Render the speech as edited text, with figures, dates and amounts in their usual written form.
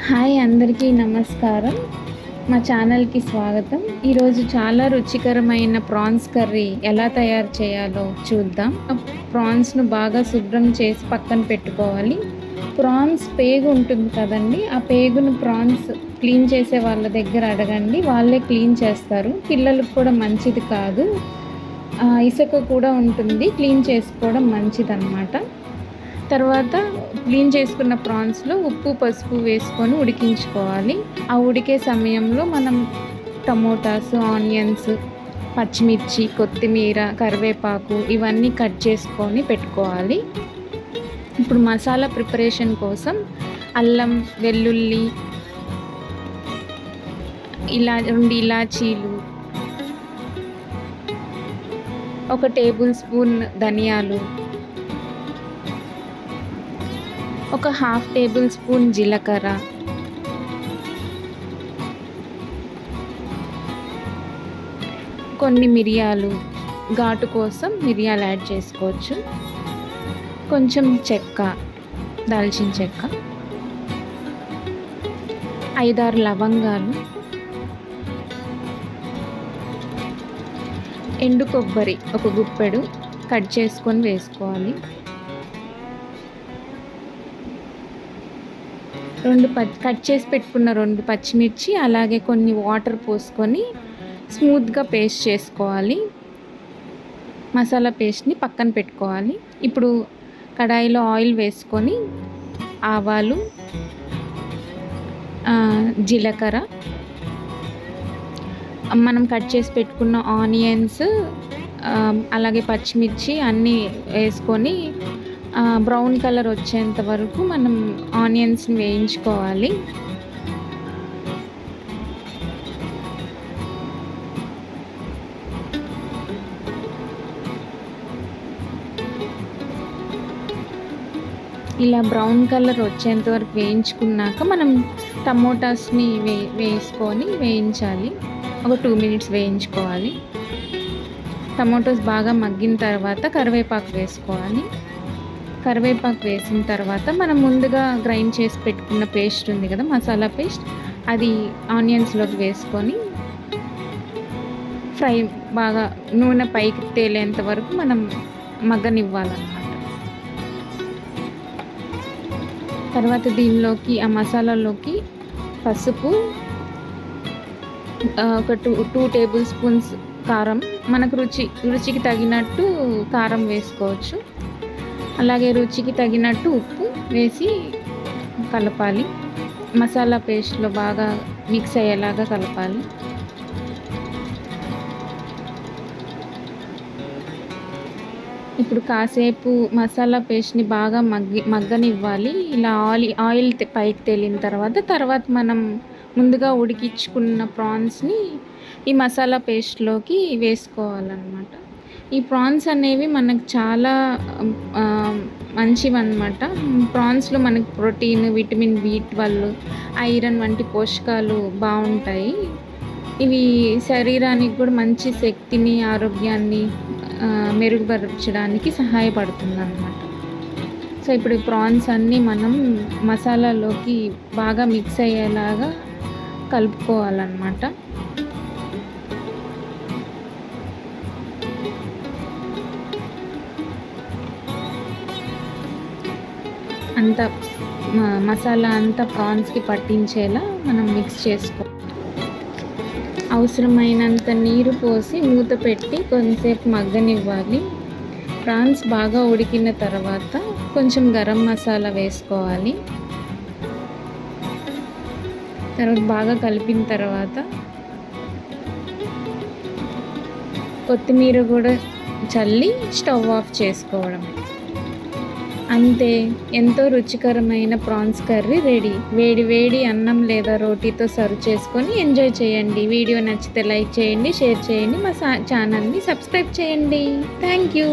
Hi అందరికీ నమస్కారం. మా ఛానల్కి స్వాగతం. ఈరోజు చాలా రుచికరమైన ప్రాన్స్ కర్రీ ఎలా తయారు చేయాలో చూద్దాం. ప్రాన్స్ను బాగా శుభ్రం చేసి పక్కన పెట్టుకోవాలి. ప్రాన్స్ పేగు ఉంటుంది కదండి, ఆ పేగును ప్రాన్స్ క్లీన్ చేసే వాళ్ళ దగ్గర అడగండి, వాళ్ళే క్లీన్ చేస్తారు. పిల్లలకు కూడా మంచిది కాదు, ఇసుక కూడా ఉంటుంది, క్లీన్ చేసుకోవడం మంచిదన్నమాట. తర్వాత క్లీన్ చేసుకున్న ప్రాన్స్లో ఉప్పు పసుపు వేసుకొని ఉడికించుకోవాలి. ఆ ఉడికే సమయంలో మనం టమోటాస్, ఆనియన్స్, పచ్చిమిర్చి, కొత్తిమీర, కరివేపాకు ఇవన్నీ కట్ చేసుకొని పెట్టుకోవాలి. ఇప్పుడు మసాలా ప్రిపరేషన్ కోసం అల్లం, వెల్లుల్లి, 2 ఇలాచీలు, 1 టేబుల్ స్పూన్ ధనియాలు, 1/2 టేబుల్ స్పూన్ జీలకర్ర, కొన్ని మిరియాలు, ఘాటు కోసం మిరియాలు యాడ్ చేసుకోవచ్చు, కొంచెం చెక్క, దాల్చిన చెక్క, 5-6 లవంగాలు, ఎండు కొబ్బరి 1 గుప్పెడు కట్ చేసుకొని వేసుకోవాలి. కట్ చేసి పెట్టుకున్న 2 పచ్చిమిర్చి, అలాగే కొన్ని వాటర్ పోసుకొని స్మూత్గా పేస్ట్ చేసుకోవాలి. మసాలా పేస్ట్ని పక్కన పెట్టుకోవాలి. ఇప్పుడు కడాయిలో ఆయిల్ వేసుకొని ఆవాలు, జీలకర్ర, మనం కట్ చేసి పెట్టుకున్న ఆనియన్స్, అలాగే పచ్చిమిర్చి అన్నీ వేసుకొని బ్రౌన్ కలర్ వచ్చేంత వరకు మనం ఆనియన్స్ని వేయించుకోవాలి. ఇలా బ్రౌన్ కలర్ వచ్చేంత వరకు వేయించుకున్నాక మనం టమోటాస్ని వేసుకొని వేయించాలి. ఒక 2 మినిట్స్ వేయించుకోవాలి. టమోటాస్ బాగా మగ్గిన తర్వాత కరివేపాకు వేసుకోవాలి. కరివేపాకు వేసిన తర్వాత మనం ముందుగా గ్రైండ్ చేసి పెట్టుకున్న పేస్ట్ ఉంది కదా, మసాలా పేస్ట్, అది ఆనియన్స్లోకి వేసుకొని ఫ్రై బాగా నూనె పైకి తేలేంత వరకు మనం మగ్గనివ్వాలన్నమాట. తర్వాత దీనిలోకి ఆ మసాలాలోకి పసుపు, ఒక 2 టేబుల్ స్పూన్స్ కారం, మనకు రుచికి తగినట్టు కారం వేసుకోవచ్చు, అలాగే రుచికి తగినట్టు ఉప్పు వేసి కలపాలి. మసాలా పేస్ట్లో బాగా మిక్స్ అయ్యేలాగా కలపాలి. ఇప్పుడు కాసేపు మసాలా పేస్ట్ని బాగా మగ్గనివ్వాలి. ఇలా ఆయిల్ పైకి తేలిన తర్వాత మనం ముందుగా ఉడికించుకున్న ప్రాన్స్ని ఈ మసాలా పేస్ట్లోకి వేసుకోవాలన్నమాట. ఈ ప్రాన్స్ అనేవి మనకు చాలా మంచివన్నమాట. ప్రాన్స్లో మనకు ప్రోటీన్, విటమిన్ B12, ఐరన్ వంటి పోషకాలు బాగుంటాయి. ఇవి శరీరానికి కూడా మంచి శక్తిని, ఆరోగ్యాన్ని మెరుగుపరచడానికి సహాయపడుతుంది అన్నమాట. సో ఇప్పుడు ఈ ప్రాన్స్ అన్నీ మనం మసాలాలోకి బాగా మిక్స్ అయ్యేలాగా కలుపుకోవాలన్నమాట. అంతా మసాలా అంతా ప్రాన్స్కి పట్టించేలా మనం మిక్స్ చేసుకో. అవసరమైనంత నీరు పోసి మూత పెట్టి కొంచెంసేపు మగ్గనివ్వాలి. ప్రాన్స్ బాగా ఉడికిన తర్వాత కొంచెం గరం మసాలా వేసుకోవాలి. తర్వాత బాగా కలిపిన తర్వాత కొత్తిమీర కూడా చల్లి స్టవ్ ఆఫ్ చేసుకోవడమే. అంతే, ఎంతో రుచికరమైన ప్రాన్స్ కర్రీ రెడీ. వేడి వేడి అన్నం లేదా రోటీతో సర్వ్ చేసుకొని ఎంజాయ్ చేయండి. వీడియో నచ్చితే లైక్ చేయండి, షేర్ చేయండి, మా ఛానల్ని సబ్స్క్రైబ్ చేయండి. Thank you.